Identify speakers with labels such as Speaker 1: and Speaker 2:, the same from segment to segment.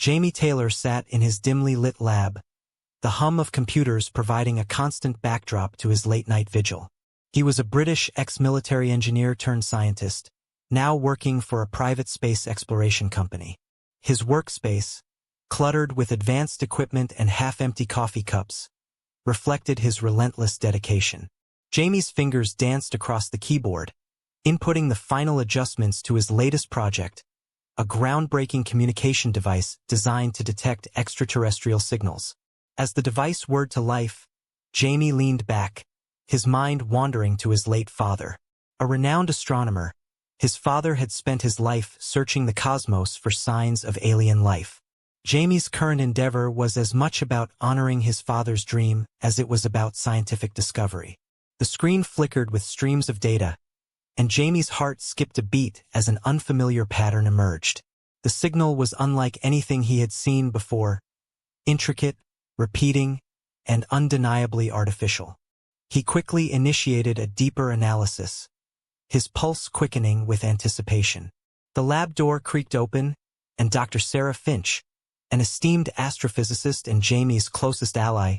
Speaker 1: Jamie Taylor sat in his dimly lit lab, the hum of computers providing a constant backdrop to his late-night vigil. He was a British ex-military engineer turned scientist, now working for a private space exploration company. His workspace, cluttered with advanced equipment and half-empty coffee cups, reflected his relentless dedication. Jamie's fingers danced across the keyboard, inputting the final adjustments to his latest project, a groundbreaking communication device designed to detect extraterrestrial signals. As the device whirred to life, Jamie leaned back, his mind wandering to his late father. A renowned astronomer, his father had spent his life searching the cosmos for signs of alien life. Jamie's current endeavor was as much about honoring his father's dream as it was about scientific discovery. The screen flickered with streams of data, and Jamie's heart skipped a beat as an unfamiliar pattern emerged. The signal was unlike anything he had seen before, intricate, repeating, and undeniably artificial. He quickly initiated a deeper analysis, his pulse quickening with anticipation. The lab door creaked open, and Dr. Sarah Finch, an esteemed astrophysicist and Jamie's closest ally,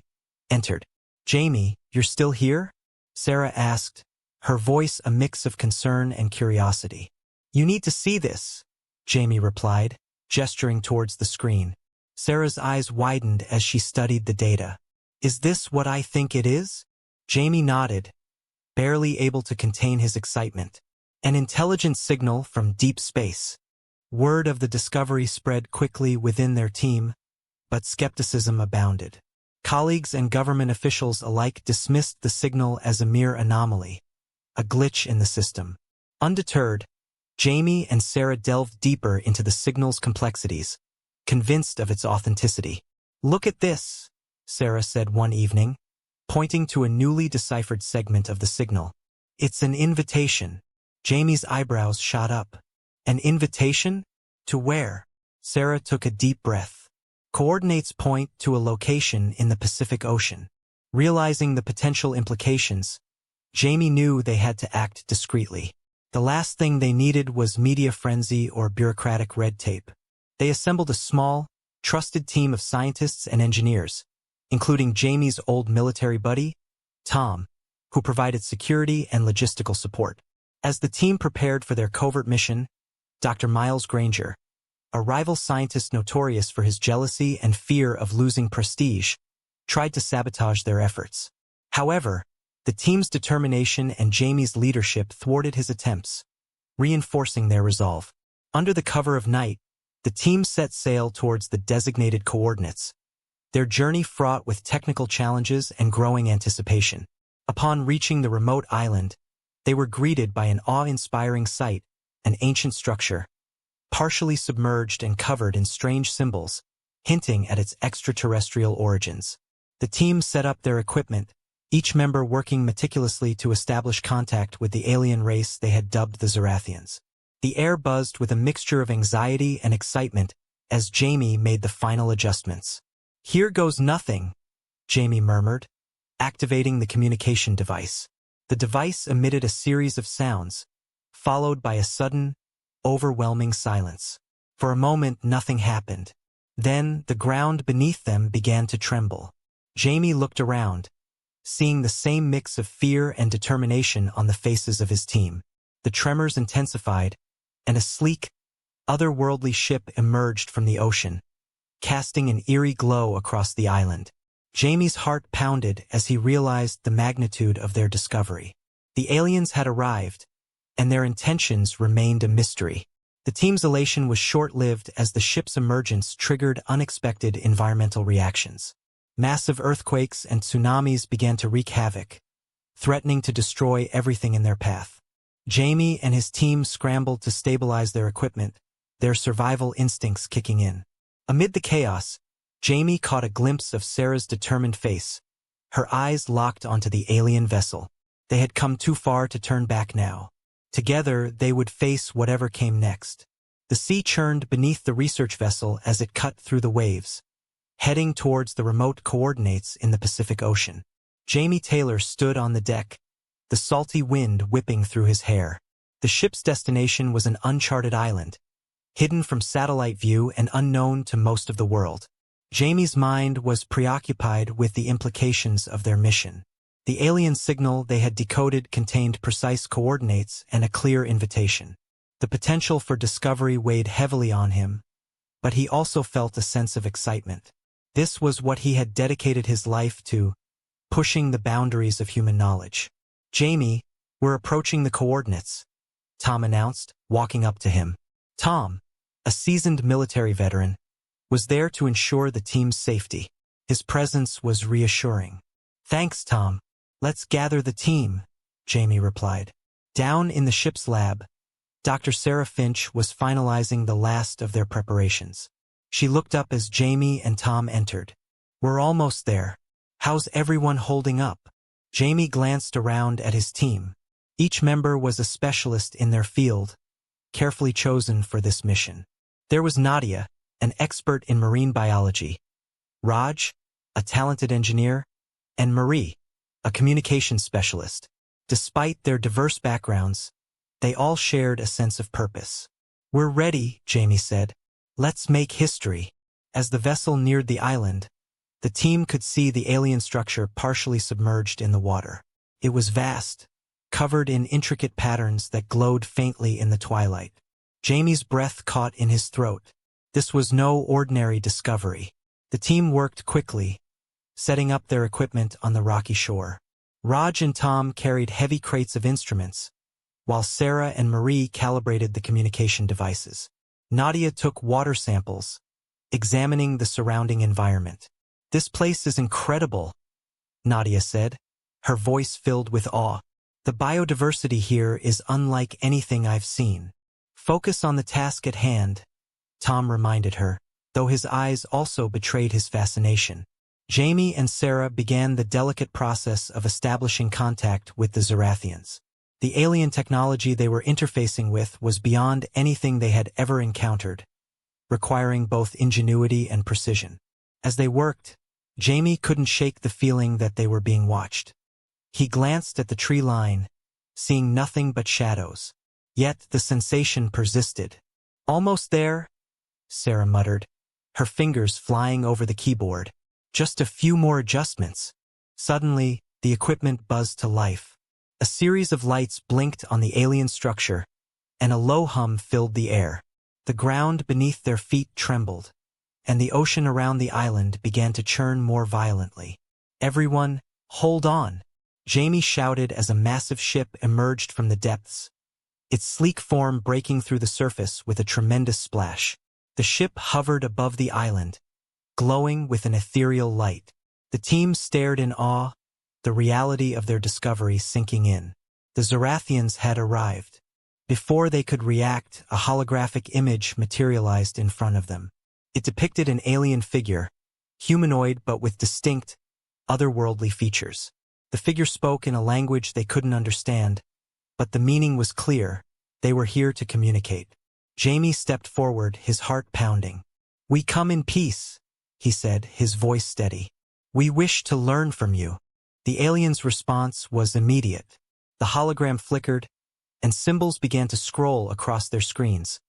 Speaker 1: entered. "Jamie, you're still here?" Sarah asked, her voice a mix of concern and curiosity. "You need to see this," Jamie replied, gesturing towards the screen. Sarah's eyes widened as she studied the data. "Is this what I think it is?" Jamie nodded, barely able to contain his excitement. "An intelligent signal from deep space." Word of the discovery spread quickly within their team, but skepticism abounded. Colleagues and government officials alike dismissed the signal as a mere anomaly, a glitch in the system. Undeterred, Jamie and Sarah delved deeper into the signal's complexities, convinced of its authenticity. "Look at this," Sarah said one evening, pointing to a newly deciphered segment of the signal. "It's an invitation." Jamie's eyebrows shot up. "An invitation? To where?" Sarah took a deep breath. "Coordinates point to a location in the Pacific Ocean." Realizing the potential implications, Jamie knew they had to act discreetly. The last thing they needed was media frenzy or bureaucratic red tape. They assembled a small, trusted team of scientists and engineers, including Jamie's old military buddy, Tom, who provided security and logistical support. As the team prepared for their covert mission, Dr. Miles Granger, a rival scientist notorious for his jealousy and fear of losing prestige, tried to sabotage their efforts. However, the team's determination and Jamie's leadership thwarted his attempts, reinforcing their resolve. Under the cover of night, the team set sail towards the designated coordinates, their journey fraught with technical challenges and growing anticipation. Upon reaching the remote island, they were greeted by an awe-inspiring sight, an ancient structure, partially submerged and covered in strange symbols, hinting at its extraterrestrial origins. The team set up their equipment, each member working meticulously to establish contact with the alien race they had dubbed the Zerathians. The air buzzed with a mixture of anxiety and excitement as Jamie made the final adjustments. "Here goes nothing," Jamie murmured, activating the communication device. The device emitted a series of sounds, followed by a sudden, overwhelming silence. For a moment, nothing happened. Then, the ground beneath them began to tremble. Jamie looked around, seeing the same mix of fear and determination on the faces of his team. The tremors intensified, and a sleek, otherworldly ship emerged from the ocean, casting an eerie glow across the island. Jamie's heart pounded as he realized the magnitude of their discovery. The aliens had arrived, and their intentions remained a mystery. The team's elation was short-lived as the ship's emergence triggered unexpected environmental reactions. Massive earthquakes and tsunamis began to wreak havoc, threatening to destroy everything in their path. Jamie and his team scrambled to stabilize their equipment, their survival instincts kicking in. Amid the chaos, Jamie caught a glimpse of Sarah's determined face, her eyes locked onto the alien vessel. They had come too far to turn back now. Together, they would face whatever came next. The sea churned beneath the research vessel as it cut through the waves, heading towards the remote coordinates in the Pacific Ocean. Jamie Taylor stood on the deck, the salty wind whipping through his hair. The ship's destination was an uncharted island, hidden from satellite view and unknown to most of the world. Jamie's mind was preoccupied with the implications of their mission. The alien signal they had decoded contained precise coordinates and a clear invitation. The potential for discovery weighed heavily on him, but he also felt a sense of excitement. This was what he had dedicated his life to, pushing the boundaries of human knowledge. "Jamie, we're approaching the coordinates," Tom announced, walking up to him. Tom, a seasoned military veteran, was there to ensure the team's safety. His presence was reassuring. "Thanks, Tom. Let's gather the team," Jamie replied. Down in the ship's lab, Dr. Sarah Finch was finalizing the last of their preparations. She looked up as Jamie and Tom entered. "We're almost there. How's everyone holding up?" Jamie glanced around at his team. Each member was a specialist in their field, carefully chosen for this mission. There was Nadia, an expert in marine biology, Raj, a talented engineer, and Marie, a communications specialist. Despite their diverse backgrounds, they all shared a sense of purpose. "We're ready," Jamie said. "Let's make history." As the vessel neared the island, the team could see the alien structure partially submerged in the water. It was vast, covered in intricate patterns that glowed faintly in the twilight. Jamie's breath caught in his throat. This was no ordinary discovery. The team worked quickly, setting up their equipment on the rocky shore. Raj and Tom carried heavy crates of instruments, while Sarah and Marie calibrated the communication devices. Nadia took water samples, examining the surrounding environment. "This place is incredible," Nadia said, her voice filled with awe. "The biodiversity here is unlike anything I've seen." "Focus on the task at hand," Tom reminded her, though his eyes also betrayed his fascination. Jamie and Sarah began the delicate process of establishing contact with the Zorathians. The alien technology they were interfacing with was beyond anything they had ever encountered, requiring both ingenuity and precision. As they worked, Jamie couldn't shake the feeling that they were being watched. He glanced at the tree line, seeing nothing but shadows. Yet the sensation persisted. "Almost there," Sarah muttered, her fingers flying over the keyboard. "Just a few more adjustments." Suddenly, the equipment buzzed to life. A series of lights blinked on the alien structure, and a low hum filled the air. The ground beneath their feet trembled, and the ocean around the island began to churn more violently. "Everyone, hold on!" Jamie shouted as a massive ship emerged from the depths, its sleek form breaking through the surface with a tremendous splash. The ship hovered above the island, glowing with an ethereal light. The team stared in awe, the reality of their discovery sinking in. The Zorathians had arrived. Before they could react, a holographic image materialized in front of them. It depicted an alien figure, humanoid but with distinct, otherworldly features. The figure spoke in a language they couldn't understand, but the meaning was clear. They were here to communicate. Jamie stepped forward, his heart pounding. "We come in peace," he said, his voice steady. "We wish to learn from you." The alien's response was immediate. The hologram flickered, and symbols began to scroll across their screens,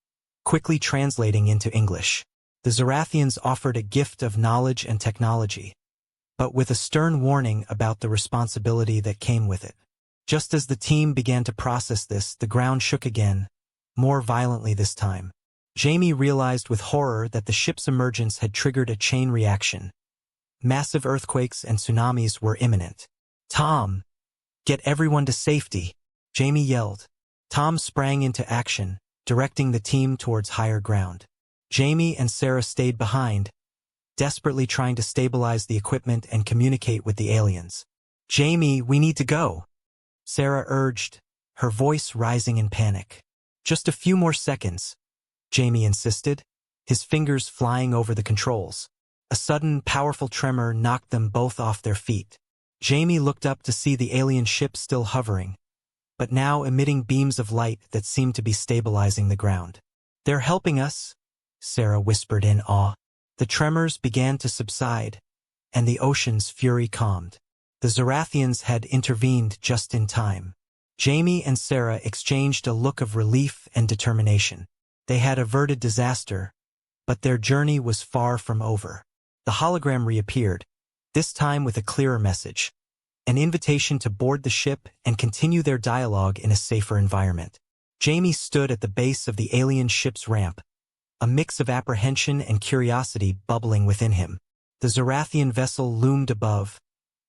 Speaker 1: quickly translating into English. The Zorathians offered a gift of knowledge and technology, but with a stern warning about the responsibility that came with it. Just as the team began to process this, the ground shook again, more violently this time. Jamie realized with horror that the ship's emergence had triggered a chain reaction. Massive earthquakes and tsunamis were imminent. "Tom, get everyone to safety," Jamie yelled. Tom sprang into action, directing the team towards higher ground. Jamie and Sarah stayed behind, desperately trying to stabilize the equipment and communicate with the aliens. "Jamie, we need to go," Sarah urged, her voice rising in panic. "Just a few more seconds," Jamie insisted, his fingers flying over the controls. A sudden, powerful tremor knocked them both off their feet. Jamie looked up to see the alien ship still hovering, but now emitting beams of light that seemed to be stabilizing the ground. "They're helping us," Sarah whispered in awe. The tremors began to subside, and the ocean's fury calmed. The Zorathians had intervened just in time. Jamie and Sarah exchanged a look of relief and determination. They had averted disaster, but their journey was far from over. The hologram reappeared, this time with a clearer message, an invitation to board the ship and continue their dialogue in a safer environment. Jamie stood at the base of the alien ship's ramp, a mix of apprehension and curiosity bubbling within him. The Zarathian vessel loomed above,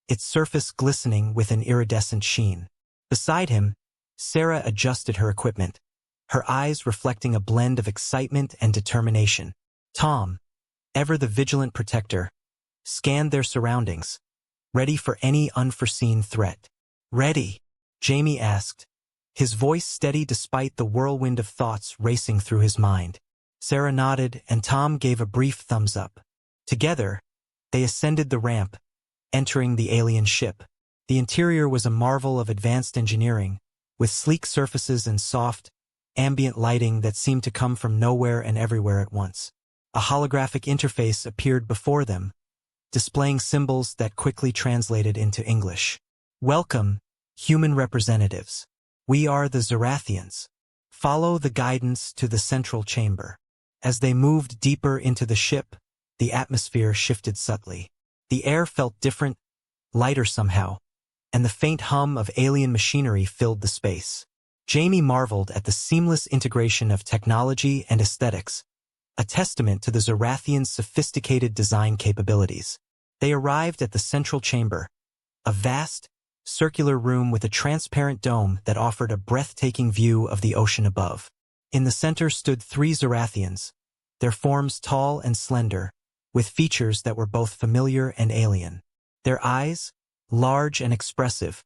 Speaker 1: its surface glistening with an iridescent sheen. Beside him, Sarah adjusted her equipment, her eyes reflecting a blend of excitement and determination. Tom, ever the vigilant protector, scanned their surroundings, ready for any unforeseen threat. "Ready?" Jamie asked, his voice steady despite the whirlwind of thoughts racing through his mind. Sarah nodded, and Tom gave a brief thumbs up. Together, they ascended the ramp, entering the alien ship. The interior was a marvel of advanced engineering, with sleek surfaces and soft, ambient lighting that seemed to come from nowhere and everywhere at once. A holographic interface appeared before them, displaying symbols that quickly translated into English. "Welcome, human representatives. We are the Zarathians. Follow the guidance to the central chamber." As they moved deeper into the ship, the atmosphere shifted subtly. The air felt different, lighter somehow, and the faint hum of alien machinery filled the space. Jamie marveled at the seamless integration of technology and aesthetics, a testament to the Zarathians' sophisticated design capabilities. They arrived at the central chamber, a vast, circular room with a transparent dome that offered a breathtaking view of the ocean above. In the center stood 3 Zarathians, their forms tall and slender, with features that were both familiar and alien. Their eyes, large and expressive,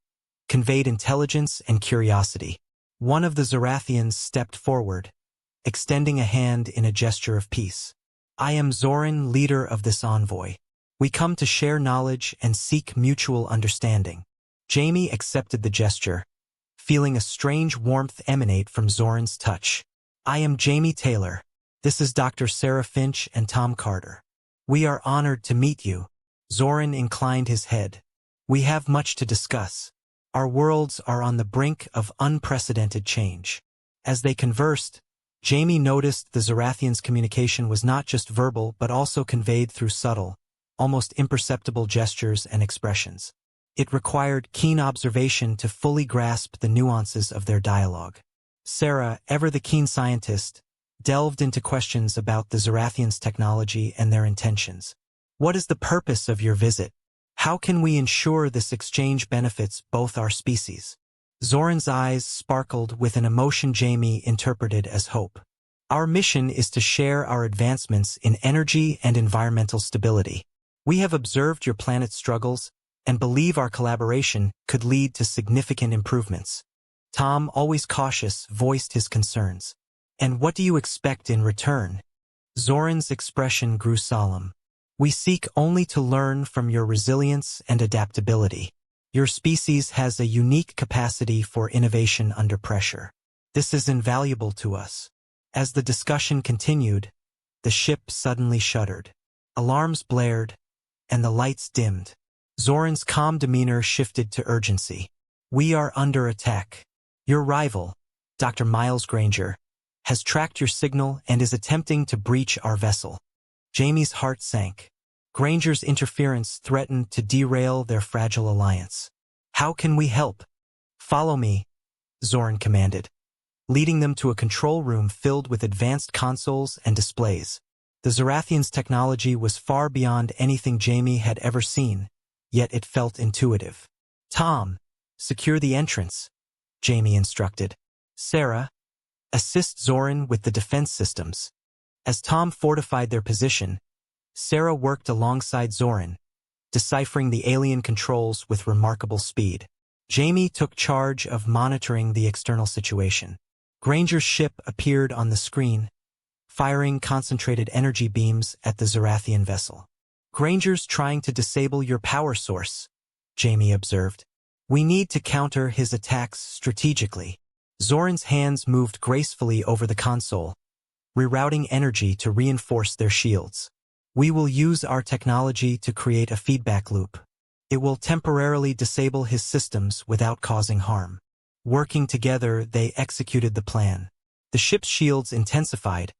Speaker 1: conveyed intelligence and curiosity. One of the Zarathians stepped forward, extending a hand in a gesture of peace. "I am Zoran, leader of this envoy. We come to share knowledge and seek mutual understanding." Jamie accepted the gesture, feeling a strange warmth emanate from Zoran's touch. "I am Jamie Taylor. This is Dr. Sarah Finch and Tom Carter. We are honored to meet you." Zoran inclined his head. "We have much to discuss. Our worlds are on the brink of unprecedented change." As they conversed, Jamie noticed the Zarathians' communication was not just verbal but also conveyed through subtle, almost imperceptible gestures and expressions. It required keen observation to fully grasp the nuances of their dialogue. Sarah, ever the keen scientist, delved into questions about the Zarathians' technology and their intentions. "What is the purpose of your visit? How can we ensure this exchange benefits both our species?" Zoran's eyes sparkled with an emotion Jamie interpreted as hope. "Our mission is to share our advancements in energy and environmental stability. We have observed your planet's struggles and believe our collaboration could lead to significant improvements." Tom, always cautious, voiced his concerns. "And what do you expect in return?" Zoran's expression grew solemn. "We seek only to learn from your resilience and adaptability. Your species has a unique capacity for innovation under pressure. This is invaluable to us." As the discussion continued, the ship suddenly shuddered. Alarms blared, and the lights dimmed. Zoran's calm demeanor shifted to urgency. "We are under attack. Your rival, Dr. Miles Granger, has tracked your signal and is attempting to breach our vessel." Jamie's heart sank. Granger's interference threatened to derail their fragile alliance. "How can we help?" "Follow me," Zoran commanded, leading them to a control room filled with advanced consoles and displays. The Zarathians' technology was far beyond anything Jamie had ever seen, yet it felt intuitive. "Tom, secure the entrance," Jamie instructed. "Sarah, assist Zoran with the defense systems." As Tom fortified their position, Sarah worked alongside Zoran, deciphering the alien controls with remarkable speed. Jamie took charge of monitoring the external situation. Granger's ship appeared on the screen, firing concentrated energy beams at the Zarathian vessel. "Granger's trying to disable your power source," Jamie observed. "We need to counter his attacks strategically." Zoran's hands moved gracefully over the console, rerouting energy to reinforce their shields. "We will use our technology to create a feedback loop. It will temporarily disable his systems without causing harm." Working together, they executed the plan. The ship's shields intensified,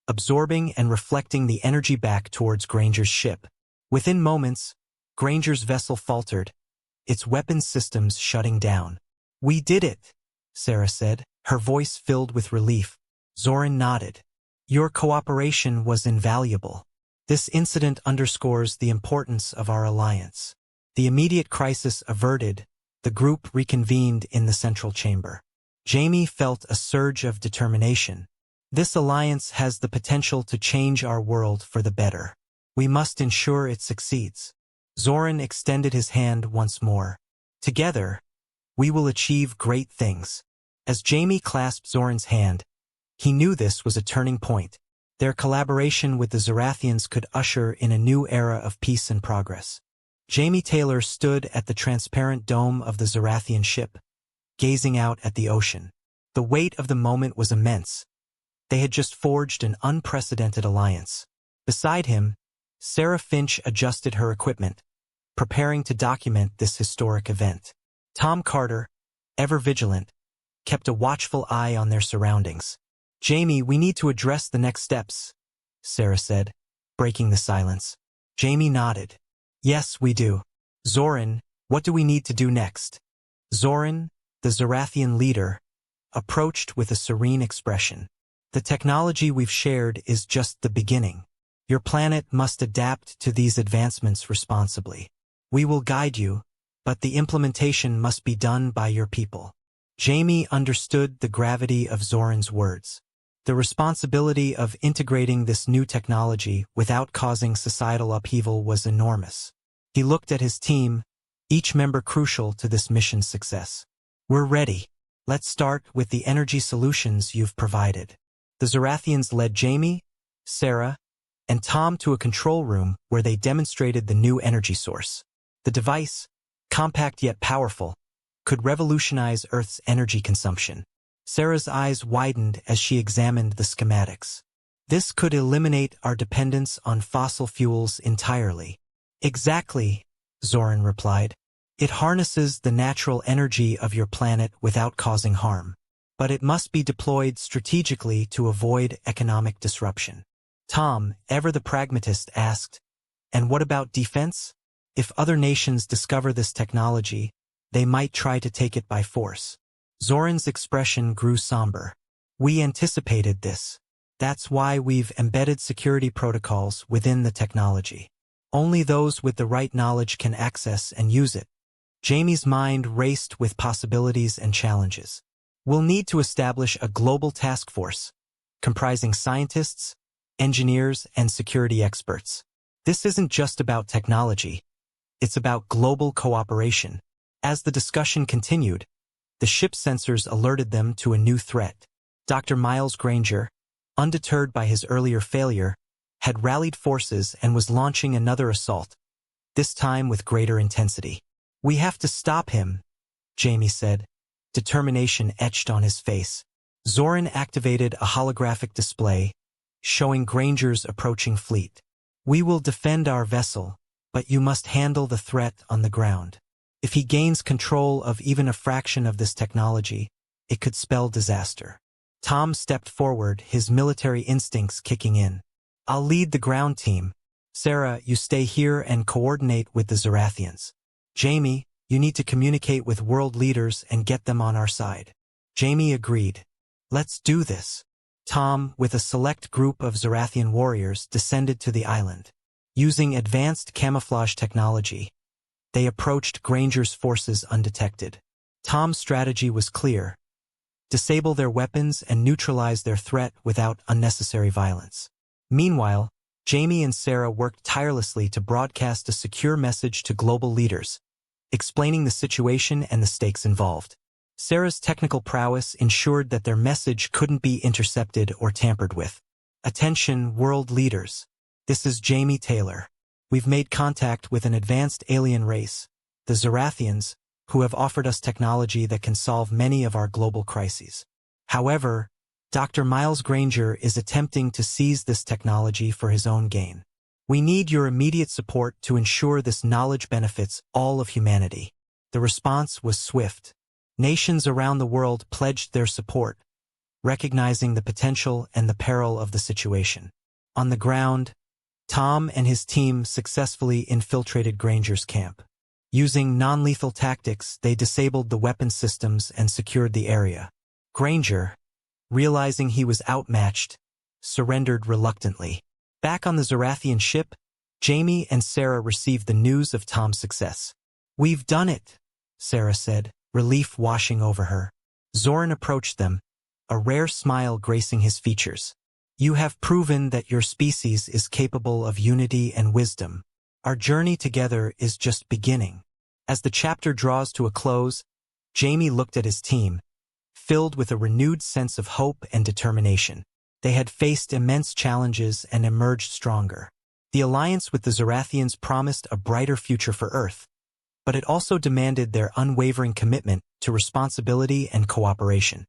Speaker 1: absorbing and reflecting the energy back towards Granger's ship. Within moments, Granger's vessel faltered, its weapons systems shutting down. "We did it," Sarah said, her voice filled with relief. Zoran nodded. "Your cooperation was invaluable. This incident underscores the importance of our alliance." The immediate crisis averted, the group reconvened in the central chamber. Jamie felt a surge of determination. "This alliance has the potential to change our world for the better. We must ensure it succeeds." Zoran extended his hand once more. "Together, we will achieve great things." As Jamie clasped Zoran's hand, he knew this was a turning point. Their collaboration with the Zarathians could usher in a new era of peace and progress. Jamie Taylor stood at the transparent dome of the Zarathian ship, gazing out at the ocean. The weight of the moment was immense. They had just forged an unprecedented alliance. Beside him, Sarah Finch adjusted her equipment, preparing to document this historic event. Tom Carter, ever vigilant, kept a watchful eye on their surroundings. "Jamie, we need to address the next steps," Sarah said, breaking the silence. Jamie nodded. "Yes, we do. Zoran, what do we need to do next?" Zoran, the Zarathian leader, approached with a serene expression. "The technology we've shared is just the beginning. Your planet must adapt to these advancements responsibly. We will guide you, but the implementation must be done by your people." Jamie understood the gravity of Zoran's words. The responsibility of integrating this new technology without causing societal upheaval was enormous. He looked at his team, each member crucial to this mission's success. "We're ready. Let's start with the energy solutions you've provided." The Zarathians led Jamie, Sarah, and Tom to a control room where they demonstrated the new energy source. The device, compact yet powerful, could revolutionize Earth's energy consumption. Sarah's eyes widened as she examined the schematics. "This could eliminate our dependence on fossil fuels entirely." "Exactly," Zoran replied. "It harnesses the natural energy of your planet without causing harm. But it must be deployed strategically to avoid economic disruption." Tom, ever the pragmatist, asked, "And what about defense? If other nations discover this technology, they might try to take it by force." Zoran's expression grew somber. "We anticipated this. That's why we've embedded security protocols within the technology. Only those with the right knowledge can access and use it." Jamie's mind raced with possibilities and challenges. "We'll need to establish a global task force, comprising scientists, engineers, and security experts. This isn't just about technology. It's about global cooperation." As the discussion continued, the ship's sensors alerted them to a new threat. Dr. Miles Granger, undeterred by his earlier failure, had rallied forces and was launching another assault, this time with greater intensity. "We have to stop him," Jamie said, determination etched on his face. Zoran activated a holographic display, showing Granger's approaching fleet. "We will defend our vessel, but you must handle the threat on the ground. If he gains control of even a fraction of this technology, it could spell disaster." Tom stepped forward, his military instincts kicking in. "I'll lead the ground team. Sarah, you stay here and coordinate with the Zarathians. Jamie, you need to communicate with world leaders and get them on our side." Jamie agreed. "Let's do this." Tom, with a select group of Zarathian warriors, descended to the island. Using advanced camouflage technology, they approached Granger's forces undetected. Tom's strategy was clear: disable their weapons and neutralize their threat without unnecessary violence. Meanwhile, Jamie and Sarah worked tirelessly to broadcast a secure message to global leaders, explaining the situation and the stakes involved. Sarah's technical prowess ensured that their message couldn't be intercepted or tampered with. "Attention, world leaders. This is Jamie Taylor. We've made contact with an advanced alien race, the Zarathians, who have offered us technology that can solve many of our global crises. However, Dr. Miles Granger is attempting to seize this technology for his own gain. We need your immediate support to ensure this knowledge benefits all of humanity." The response was swift. Nations around the world pledged their support, recognizing the potential and the peril of the situation. On the ground, Tom and his team successfully infiltrated Granger's camp. Using non-lethal tactics, they disabled the weapon systems and secured the area. Granger, realizing he was outmatched, surrendered reluctantly. Back on the Zarathian ship, Jamie and Sarah received the news of Tom's success. "We've done it," Sarah said, relief washing over her. Zoran approached them, a rare smile gracing his features. "You have proven that your species is capable of unity and wisdom. Our journey together is just beginning." As the chapter draws to a close, Jamie looked at his team, filled with a renewed sense of hope and determination. They had faced immense challenges and emerged stronger. The alliance with the Zarathians promised a brighter future for Earth, but it also demanded their unwavering commitment to responsibility and cooperation.